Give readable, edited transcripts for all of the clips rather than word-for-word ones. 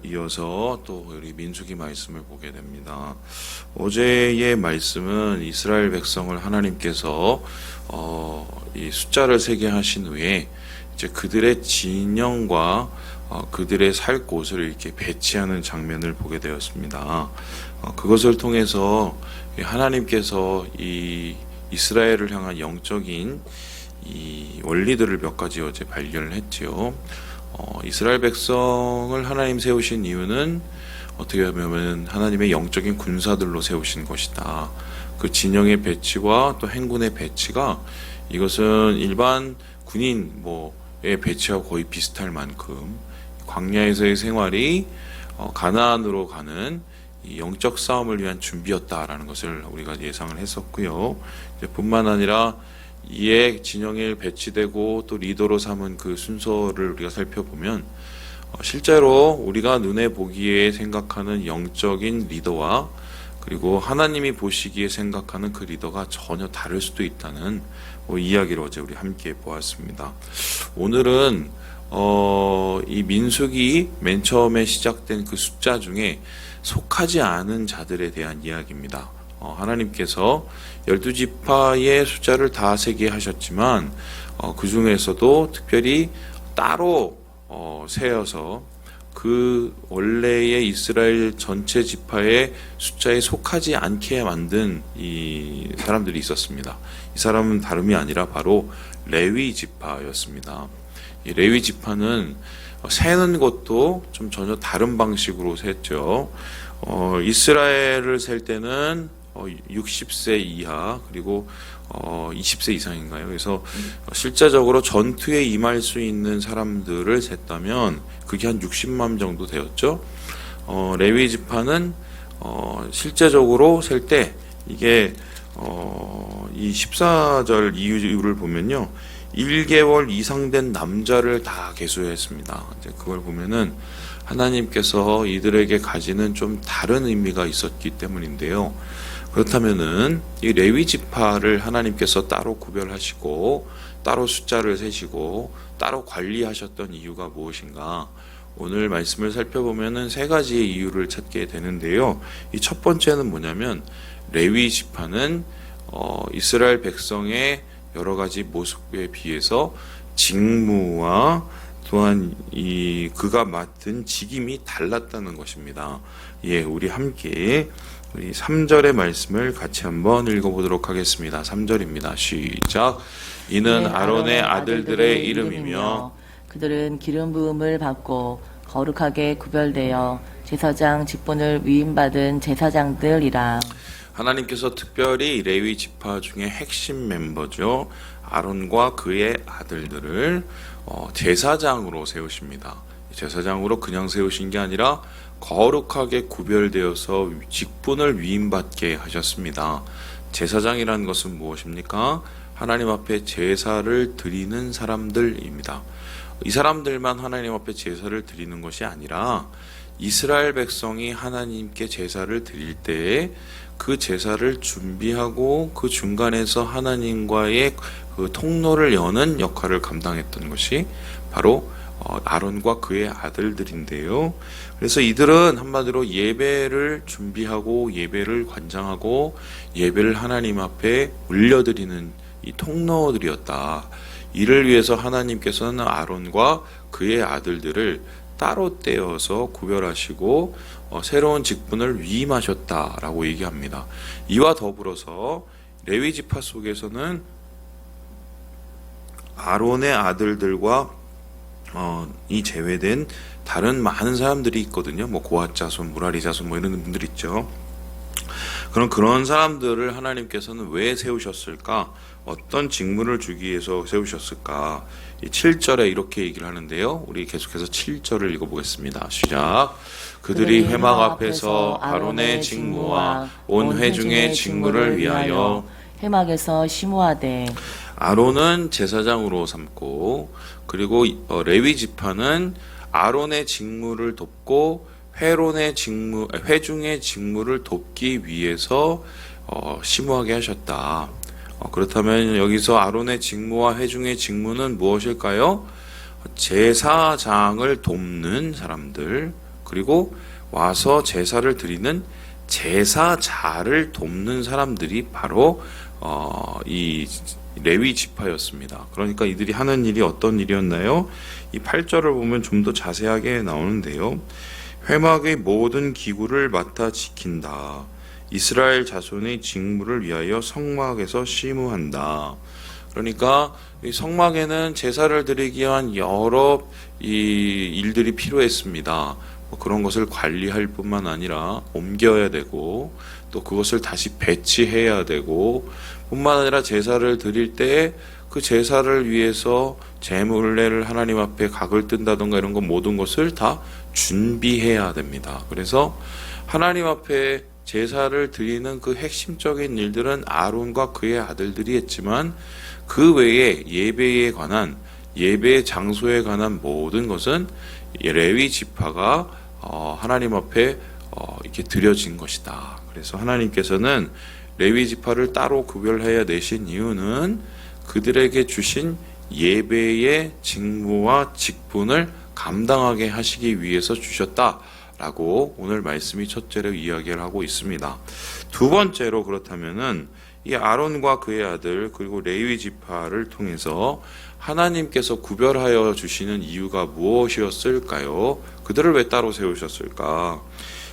이어서 또 우리 민수기 말씀을 보게 됩니다. 어제의 말씀은 이스라엘 백성을 하나님께서 이 숫자를 세게 하신 후에 이제 그들의 진영과 그들의 살 곳을 이렇게 배치하는 장면을 보게 되었습니다. 그것을 통해서 하나님께서 이 이스라엘을 향한 영적인 이 원리들을 몇 가지 어제 발견을 했지요. 이스라엘 백성을 하나님 세우신 이유는 어떻게 보면 하나님의 영적인 군사들로 세우신 것이다. 그 진영의 배치와 또 행군의 배치가 이것은 일반 군인의 배치와 거의 비슷할 만큼 광야에서의 생활이 가나안으로 가는 이 영적 싸움을 위한 준비였다라는 것을 우리가 예상을 했었고요. 뿐만 아니라 이에 진영에 배치되고 또 리더로 삼은 그 순서를 우리가 살펴보면 실제로 우리가 눈에 보기에 생각하는 영적인 리더와 그리고 하나님이 보시기에 생각하는 그 리더가 전혀 다를 수도 있다는 이야기를 어제 우리 함께 보았습니다. 오늘은 이 민수기 맨 처음에 시작된 그 숫자 중에 속하지 않은 자들에 대한 이야기입니다. 하나님께서 12지파의 숫자를 다 세게 하셨지만 그 중에서도 특별히 따로 세어서 그 원래의 이스라엘 전체 지파의 숫자에 속하지 않게 만든 이 사람들이 있었습니다. 이 사람은 다름이 아니라 바로 레위 지파였습니다. 이 레위 지파는 세는 것도 좀 전혀 다른 방식으로 셌죠. 이스라엘을 셀 때는 60세 이하 그리고 20세 이상인가요? 그래서 실제적으로 전투에 임할 수 있는 사람들을 셌다면 그게 한 60만 정도 되었죠. 레위 지파는 실제적으로 셀 때 이게 이 14절 이유를 보면요. 1개월 이상 된 남자를 다 계수했습니다. 이제 그걸 보면은 하나님께서 이들에게 가지는 좀 다른 의미가 있었기 때문인데요. 그렇다면은 이 레위 지파를 하나님께서 따로 구별하시고 따로 숫자를 세시고 따로 관리하셨던 이유가 무엇인가? 오늘 말씀을 살펴보면은 세 가지의 이유를 찾게 되는데요. 이 첫 번째는 뭐냐면 레위 지파는 이스라엘 백성의 여러 가지 모습에 비해서 직무와 또한 그가 맡은 직임이 달랐다는 것입니다. 예, 우리 함께 우리 3절의 말씀을 같이 한번 읽어보도록 하겠습니다. 3절입니다. 시작. 이는 아론의 아들들의 이름이며 그들은 기름 부음을 받고 거룩하게 구별되어 제사장 직분을 위임받은 제사장들이라. 하나님께서 특별히 레위 지파 중에 핵심 멤버죠. 아론과 그의 아들들을 제사장으로 세우십니다. 제사장으로 그냥 세우신 게 아니라 거룩하게 구별되어서 직분을 위임받게 하셨습니다. 제사장이라는 것은 무엇입니까? 하나님 앞에 제사를 드리는 사람들입니다. 이 사람들만 하나님 앞에 제사를 드리는 것이 아니라 이스라엘 백성이 하나님께 제사를 드릴 때에 그 제사를 준비하고 그 중간에서 하나님과의 그 통로를 여는 역할을 감당했던 것이 바로 아론과 그의 아들들인데요. 그래서 이들은 한마디로 예배를 준비하고 예배를 관장하고 예배를 하나님 앞에 올려드리는 이 통로들이었다. 이를 위해서 하나님께서는 아론과 그의 아들들을 따로 떼어서 구별하시고 새로운 직분을 위임하셨다라고 얘기합니다. 이와 더불어서 레위 지파 속에서는 아론의 아들들과 이 제외된 다른 많은 사람들이 있거든요. 고앗 자손, 무라리 자손 이런 분들 있죠. 그런 사람들을 하나님께서는 왜 세우셨을까? 어떤 직무를 주기 위해서 세우셨을까? 7절에 이렇게 얘기를 하는데요. 우리 계속해서 7절을 읽어보겠습니다. 시작. 그들이 회막 앞에서 아론의 직무와 온 회중의 직무를 위하여 회막에서 심호하되. 아론은 제사장으로 삼고 그리고 레위 지파는 아론의 직무를 돕고 회중의 직무를 돕기 위해서 심호하게 하셨다. 그렇다면 여기서 아론의 직무와 회중의 직무는 무엇일까요? 제사장을 돕는 사람들, 그리고 와서 제사를 드리는 제사자를 돕는 사람들이 바로 이 레위 지파였습니다. 그러니까 이들이 하는 일이 어떤 일이었나요? 이 8절을 보면 좀 더 자세하게 나오는데요. 회막의 모든 기구를 맡아 지킨다. 이스라엘 자손의 직무를 위하여 성막에서 심우한다. 그러니까 이 성막에는 제사를 드리기 위한 여러 이 일들이 필요했습니다. 그런 것을 관리할 뿐만 아니라 옮겨야 되고 또 그것을 다시 배치해야 되고 뿐만 아니라 제사를 드릴 때 그 제사를 위해서 제물례를 하나님 앞에 각을 뜬다던가 이런 것 모든 것을 다 준비해야 됩니다. 그래서 하나님 앞에 제사를 드리는 그 핵심적인 일들은 아론과 그의 아들들이 했지만 그 외에 예배에 관한 예배 장소에 관한 모든 것은 레위 지파가 하나님 앞에 이렇게 드려진 것이다. 그래서 하나님께서는 레위 지파를 따로 구별하여 내신 이유는 그들에게 주신 예배의 직무와 직분을 감당하게 하시기 위해서 주셨다라고 오늘 말씀이 첫째로 이야기를 하고 있습니다. 두 번째로 그렇다면은 이 아론과 그의 아들 그리고 레위 지파를 통해서 하나님께서 구별하여 주시는 이유가 무엇이었을까요? 그들을 왜 따로 세우셨을까?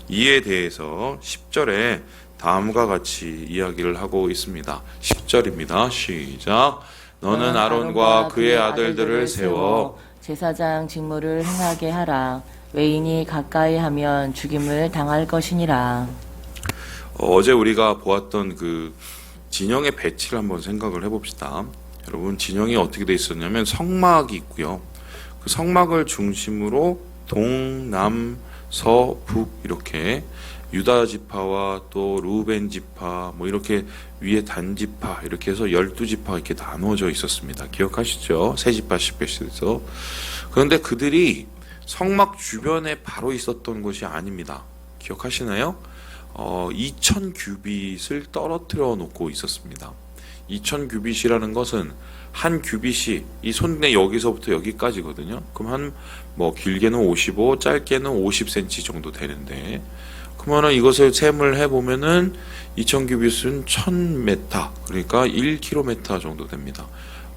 이에 대해서 10절에 다음과 같이 이야기를 하고 있습니다. 10절입니다. 시작. 너는 아론과 그의 아들들을 세워 제사장 직무를 행하게 하라. 외인이 가까이 하면 죽임을 당할 것이니라. 어제 우리가 보았던 그 진영의 배치를 한번 생각을 해봅시다. 여러분, 진영이 어떻게 돼 있었냐면 성막이 있고요. 그 성막을 중심으로 동, 남, 서, 북 이렇게 유다 지파와 또 루벤 지파 뭐 이렇게 위에 단 지파 이렇게 해서 12지파가 이렇게 나누어져 있었습니다. 기억하시죠? 세 지파씩 배치돼서. 그런데 그들이 성막 주변에 바로 있었던 것이 아닙니다. 기억하시나요? 2000규빗을 떨어뜨려 놓고 있었습니다. 2000규빗이라는 것은 한 규빗이 이 손에 여기서부터 여기까지거든요. 그럼 한 뭐 길게는 55, 짧게는 50cm 정도 되는데, 그러면은 이것을 셈을 해보면은 2000규빗은 1000m, 그러니까 1km 정도 됩니다.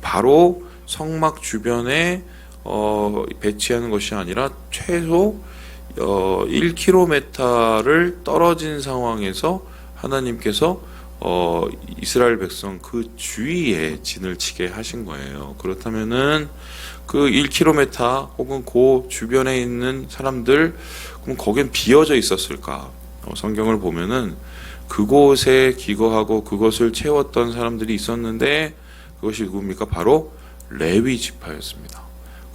바로 성막 주변에 배치하는 것이 아니라 최소 1km를 떨어진 상황에서 하나님께서 이스라엘 백성 그 주위에 진을 치게 하신 거예요. 그렇다면은 그 1km 혹은 그 주변에 있는 사람들, 그럼 거긴 비어져 있었을까? 성경을 보면은 그곳에 기거하고 그것을 채웠던 사람들이 있었는데 그것이 누굽니까? 바로 레위 지파였습니다.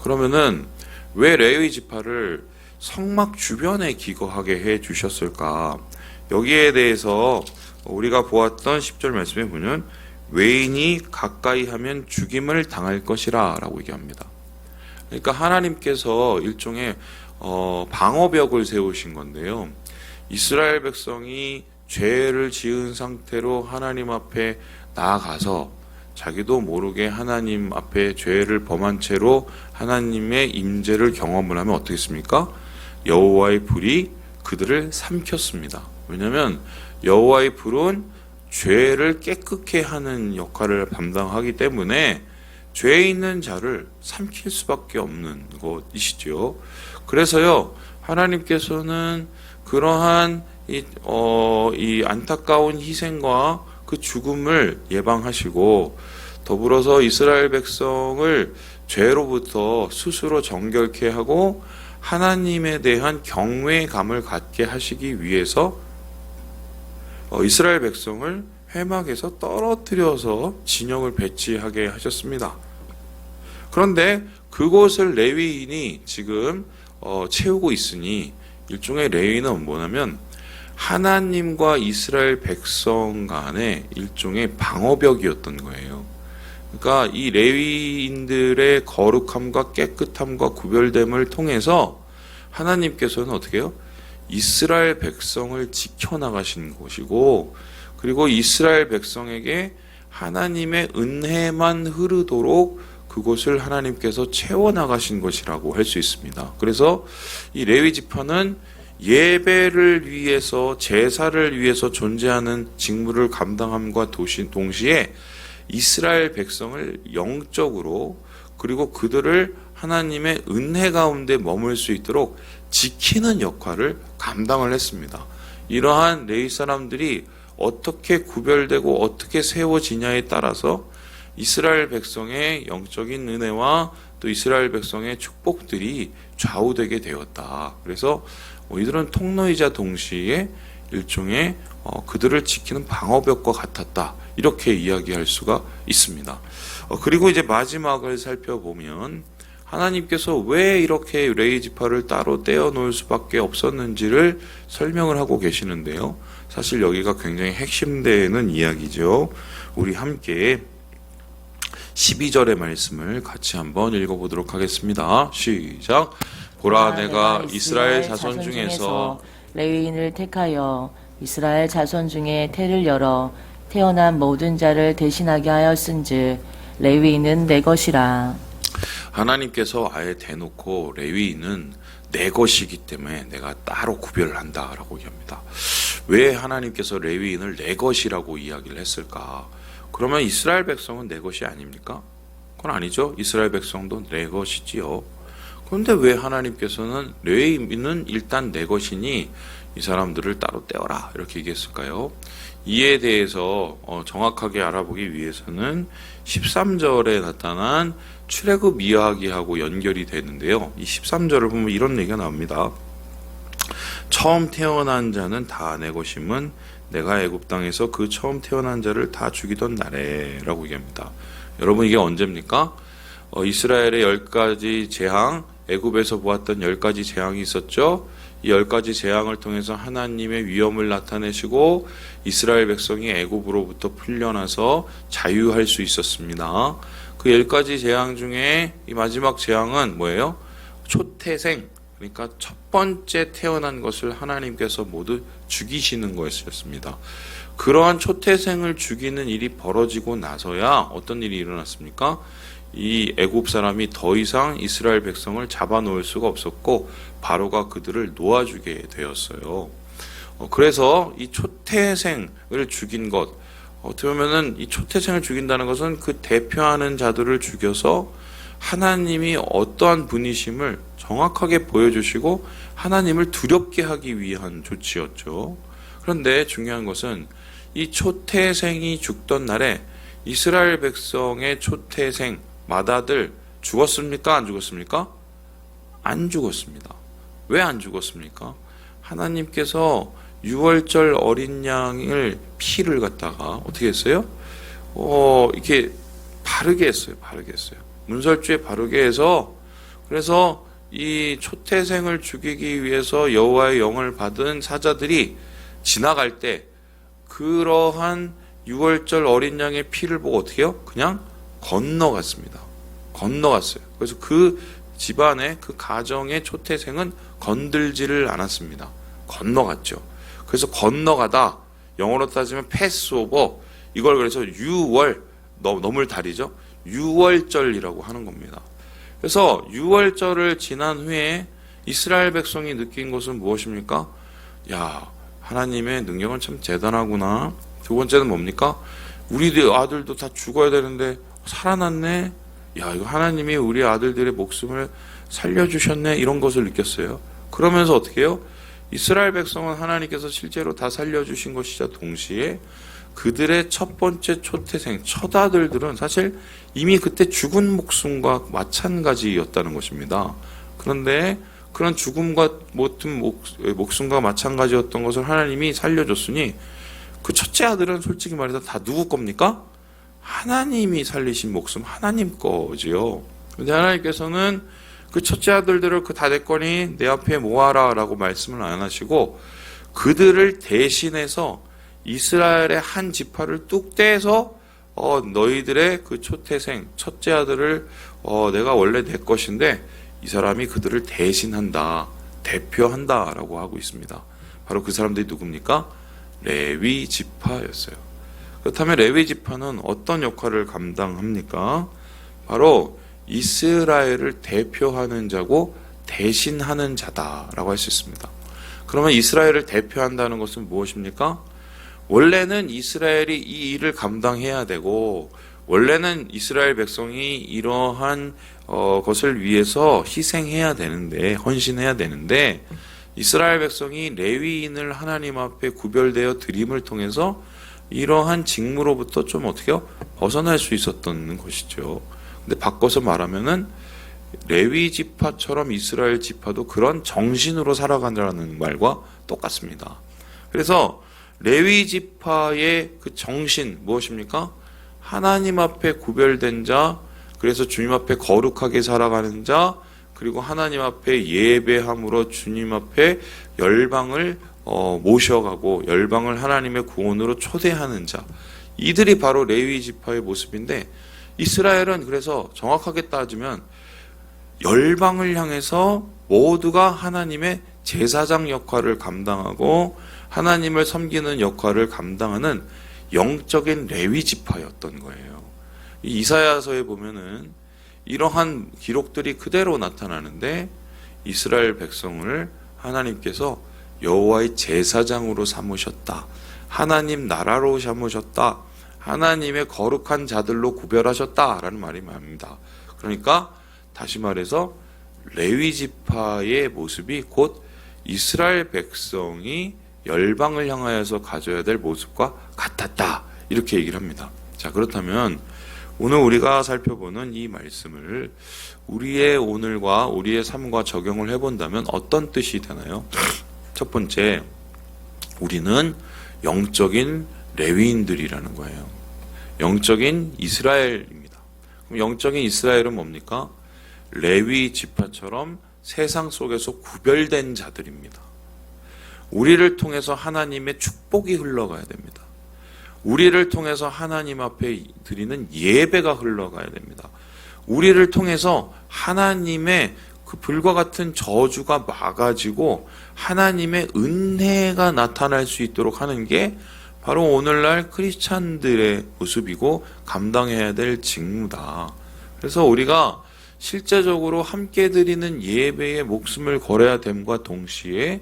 그러면은 왜 레위 지파를 성막 주변에 기거하게 해 주셨을까? 여기에 대해서 우리가 보았던 10절 말씀에 보면 외인이 가까이 하면 죽임을 당할 것이라 라고 얘기합니다. 그러니까 하나님께서 일종의 방어벽을 세우신 건데요. 이스라엘 백성이 죄를 지은 상태로 하나님 앞에 나아가서 자기도 모르게 하나님 앞에 죄를 범한 채로 하나님의 임재를 경험을 하면 어떻겠습니까? 여호와의 불이 그들을 삼켰습니다. 왜냐하면 여호와의 불은 죄를 깨끗게 하는 역할을 담당하기 때문에 죄에 있는 자를 삼킬 수밖에 없는 것이시죠. 그래서요, 하나님께서는 그러한 이 안타까운 희생과 그 죽음을 예방하시고 더불어서 이스라엘 백성을 죄로부터 스스로 정결케 하고 하나님에 대한 경외감을 갖게 하시기 위해서 이스라엘 백성을 회막에서 떨어뜨려서 진영을 배치하게 하셨습니다. 그런데 그곳을 레위인이 지금 채우고 있으니 일종의 레위인은 뭐냐면 하나님과 이스라엘 백성 간의 일종의 방어벽이었던 거예요. 그러니까 이 레위인들의 거룩함과 깨끗함과 구별됨을 통해서 하나님께서는 어떻게 해요? 이스라엘 백성을 지켜나가신 것이고, 그리고 이스라엘 백성에게 하나님의 은혜만 흐르도록 그곳을 하나님께서 채워나가신 것이라고 할 수 있습니다. 그래서 이 레위 지파는 예배를 위해서 제사를 위해서 존재하는 직무를 감당함과 동시에 이스라엘 백성을 영적으로 그리고 그들을 하나님의 은혜 가운데 머물 수 있도록 지키는 역할을 감당을 했습니다. 이러한 레위 사람들이 어떻게 구별되고 어떻게 세워지냐에 따라서 이스라엘 백성의 영적인 은혜와 또 이스라엘 백성의 축복들이 좌우되게 되었다. 그래서 이들은 통로이자 동시에 일종의 그들을 지키는 방어벽과 같았다. 이렇게 이야기할 수가 있습니다. 그리고 이제 마지막을 살펴보면 하나님께서 왜 이렇게 레위 지파를 따로 떼어 놓을 수밖에 없었는지를 설명을 하고 계시는데요. 사실 여기가 굉장히 핵심되는 이야기죠. 우리 함께 12절의 말씀을 같이 한번 읽어보도록 하겠습니다. 시작. 보라, 내가 이스라엘 자손 중에서 레위인을 택하여 이스라엘 자손 중에 태를 열어 태어난 모든 자를 대신하게 하였은즉 레위인은 내 것이라. 하나님께서 아예 대놓고 레위인은 내 것이기 때문에 내가 따로 구별을 한다라고 얘기합니다. 왜 하나님께서 레위인을 내 것이라고 이야기를 했을까? 그러면 이스라엘 백성은 내 것이 아닙니까? 그건 아니죠. 이스라엘 백성도 내 것이지요. 그런데 왜 하나님께서는 레위인은 일단 내 것이니 이 사람들을 따로 떼어라 이렇게 얘기했을까요? 이에 대해서 정확하게 알아보기 위해서는 13절에 나타난 출애굽 이야기하고 연결이 되는데요. 이 13절을 보면 이런 얘기가 나옵니다. 처음 태어난 자는 다 내 것임은 내가 애굽 땅에서 그 처음 태어난 자를 다 죽이던 날에라고 얘기합니다. 여러분 이게 언제입니까? 이스라엘의 10가지 재앙, 애굽에서 보았던 10가지 재앙이 있었죠. 이 10가지 재앙을 통해서 하나님의 위엄을 나타내시고 이스라엘 백성이 애굽으로부터 풀려나서 자유할 수 있었습니다. 그 10가지 재앙 중에 이 마지막 재앙은 뭐예요? 초태생, 그러니까 첫 번째 태어난 것을 하나님께서 모두 죽이시는 것이었습니다. 그러한 초태생을 죽이는 일이 벌어지고 나서야 어떤 일이 일어났습니까? 이 애굽 사람이 더 이상 이스라엘 백성을 잡아놓을 수가 없었고 바로가 그들을 놓아주게 되었어요. 그래서 이 초태생을 죽인 것, 어떻게 보면은 이 초태생을 죽인다는 것은 그 대표하는 자들을 죽여서 하나님이 어떠한 분이심을 정확하게 보여주시고 하나님을 두렵게 하기 위한 조치였죠. 그런데 중요한 것은 이 초태생이 죽던 날에 이스라엘 백성의 초태생 마다들 죽었습니까? 안 죽었습니까? 안 죽었습니다. 왜 안 죽었습니까? 하나님께서 6월절 어린 양을 피를 갖다가 어떻게 했어요? 이렇게 바르게 했어요. 문설주에 바르게 해서 그래서 이 초태생을 죽이기 위해서 여호와의 영을 받은 사자들이 지나갈 때 그러한 6월절 어린 양의 피를 보고 어떻게 해요? 그냥 건너갔습니다. 건너갔어요. 그래서 그 집안의 그 가정의 초태생은 건들지를 않았습니다. 건너갔죠. 그래서 건너가다 영어로 따지면 패스오버, 이걸 그래서 6월 넘을 달이죠. 6월절이라고 하는 겁니다. 그래서 6월절을 지난 후에 이스라엘 백성이 느낀 것은 무엇입니까? 야, 하나님의 능력은 참 대단하구나. 두 번째는 뭡니까? 우리 아들도 다 죽어야 되는데 살아났네. 야, 이거 하나님이 우리 아들들의 목숨을 살려주셨네. 이런 것을 느꼈어요. 그러면서 어떻게 해요? 이스라엘 백성은 하나님께서 실제로 다 살려주신 것이자 동시에 그들의 첫 번째 초태생, 첫 아들들은 사실 이미 그때 죽은 목숨과 마찬가지였다는 것입니다. 그런데 그런 죽음과 모든 목숨과 마찬가지였던 것을 하나님이 살려줬으니 그 첫째 아들은 솔직히 말해서 다 누구 겁니까? 하나님이 살리신 목숨, 하나님 거지요. 그런데 하나님께서는 그 첫째 아들들을 그 다 내 거니 내 앞에 모아라 라고 말씀을 안 하시고 그들을 대신해서 이스라엘의 한 지파를 뚝 떼서 너희들의 그 초태생 첫째 아들을 내가 원래 내 것인데 이 사람이 그들을 대신한다, 대표한다 라고 하고 있습니다. 바로 그 사람들이 누굽니까? 레위 지파였어요. 그렇다면 레위 지파는 어떤 역할을 감당합니까? 바로 이스라엘을 대표하는 자고 대신하는 자다라고 할 수 있습니다. 그러면 이스라엘을 대표한다는 것은 무엇입니까? 원래는 이스라엘이 이 일을 감당해야 되고, 원래는 이스라엘 백성이 이러한 것을 위해서 희생해야 되는데, 헌신해야 되는데, 이스라엘 백성이 레위인을 하나님 앞에 구별되어 드림을 통해서 이러한 직무로부터 좀 어떻게 벗어날 수 있었던 것이죠. 근데 바꿔서 말하면은 레위 지파처럼 이스라엘 지파도 그런 정신으로 살아간다는 말과 똑같습니다. 그래서 레위 지파의 그 정신 무엇입니까? 하나님 앞에 구별된 자, 그래서 주님 앞에 거룩하게 살아가는 자, 그리고 하나님 앞에 예배함으로 주님 앞에 열방을 모셔가고 열방을 하나님의 구원으로 초대하는 자, 이들이 바로 레위 지파의 모습인데, 이스라엘은 그래서 정확하게 따지면 열방을 향해서 모두가 하나님의 제사장 역할을 감당하고 하나님을 섬기는 역할을 감당하는 영적인 레위 지파였던 거예요. 이사야서에 보면은 이러한 기록들이 그대로 나타나는데, 이스라엘 백성을 하나님께서 여호와의 제사장으로 삼으셨다, 하나님 나라로 삼으셨다, 하나님의 거룩한 자들로 구별하셨다라는 말이 말입니다. 그러니까 다시 말해서 레위 지파의 모습이 곧 이스라엘 백성이 열방을 향하여서 가져야 될 모습과 같았다, 이렇게 얘기를 합니다. 자, 그렇다면 오늘 우리가 살펴보는 이 말씀을 우리의 오늘과 우리의 삶과 적용을 해본다면 어떤 뜻이 되나요? 첫 번째, 우리는 영적인 레위인들이라는 거예요. 영적인 이스라엘입니다. 그럼 영적인 이스라엘은 뭡니까? 레위 지파처럼 세상 속에서 구별된 자들입니다. 우리를 통해서 하나님의 축복이 흘러가야 됩니다. 우리를 통해서 하나님 앞에 드리는 예배가 흘러가야 됩니다. 우리를 통해서 하나님의 그 불과 같은 저주가 막아지고 하나님의 은혜가 나타날 수 있도록 하는 게 바로 오늘날 크리스찬들의 모습이고 감당해야 될 직무다. 그래서 우리가 실제적으로 함께 드리는 예배에 목숨을 걸어야 됨과 동시에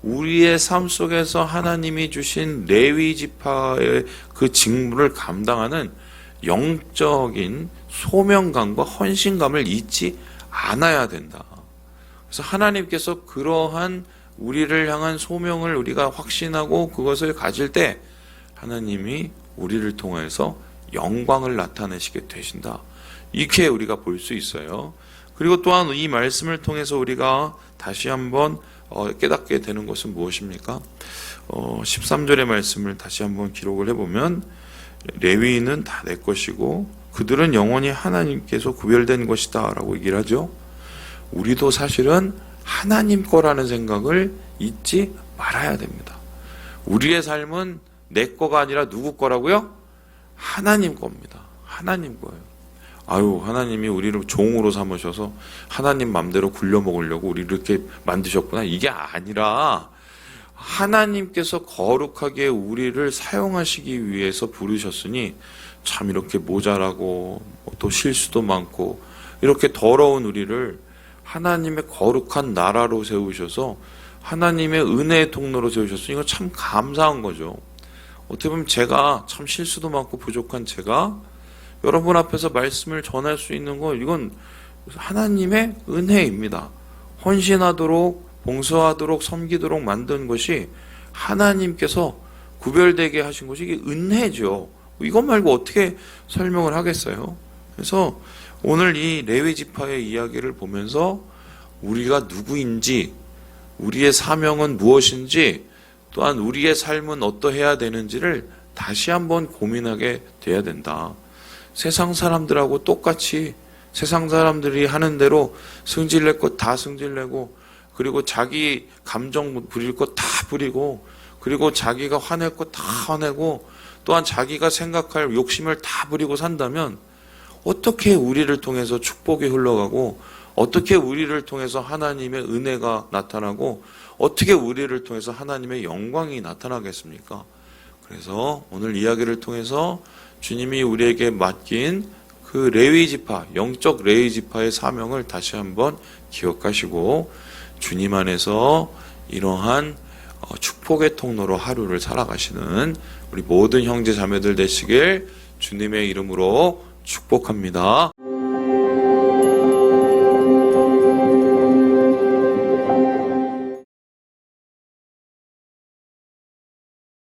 우리의 삶 속에서 하나님이 주신 레위 지파의 그 직무를 감당하는 영적인 소명감과 헌신감을 잊지 않아야 된다. 그래서 하나님께서 그러한 우리를 향한 소명을 우리가 확신하고 그것을 가질 때 하나님이 우리를 통해서 영광을 나타내시게 되신다. 이렇게 우리가 볼 수 있어요. 그리고 또한 이 말씀을 통해서 우리가 다시 한번 깨닫게 되는 것은 무엇입니까? 13절의 말씀을 다시 한번 기록을 해보면, 레위인은 다 내 것이고 그들은 영원히 하나님께서 구별된 것이다 라고 얘기를 하죠. 우리도 사실은 하나님 거라는 생각을 잊지 말아야 됩니다. 우리의 삶은 내 거가 아니라 누구 거라고요? 하나님 겁니다. 하나님 거예요. 아유, 하나님이 우리를 종으로 삼으셔서 하나님 맘대로 굴려먹으려고 우리를 이렇게 만드셨구나. 이게 아니라 하나님께서 거룩하게 우리를 사용하시기 위해서 부르셨으니 참 이렇게 모자라고 또 실수도 많고 이렇게 더러운 우리를 하나님의 거룩한 나라로 세우셔서 하나님의 은혜의 통로로 세우셨으니 이거 참 감사한 거죠. 어떻게 보면 제가 참 실수도 많고 부족한 제가 여러분 앞에서 말씀을 전할 수 있는 건 이건 하나님의 은혜입니다. 헌신하도록 봉사하도록 섬기도록 만든 것이 하나님께서 구별되게 하신 것이 이게 은혜죠. 이것 말고 어떻게 설명을 하겠어요? 그래서 오늘 이 레위 지파의 이야기를 보면서 우리가 누구인지, 우리의 사명은 무엇인지, 또한 우리의 삶은 어떠해야 되는지를 다시 한번 고민하게 돼야 된다. 세상 사람들하고 똑같이 세상 사람들이 하는 대로 승질낼 것 다 승질내고, 그리고 자기 감정 부릴 것 다 부리고, 그리고 자기가 화낼 것 다 화내고, 또한 자기가 생각할 욕심을 다 부리고 산다면 어떻게 우리를 통해서 축복이 흘러가고, 어떻게 우리를 통해서 하나님의 은혜가 나타나고, 어떻게 우리를 통해서 하나님의 영광이 나타나겠습니까? 그래서 오늘 이야기를 통해서 주님이 우리에게 맡긴 그 레위 지파, 영적 레위 지파의 사명을 다시 한번 기억하시고 주님 안에서 이러한 축복의 통로로 하루를 살아가시는 우리 모든 형제 자매들 되시길 주님의 이름으로 축복합니다.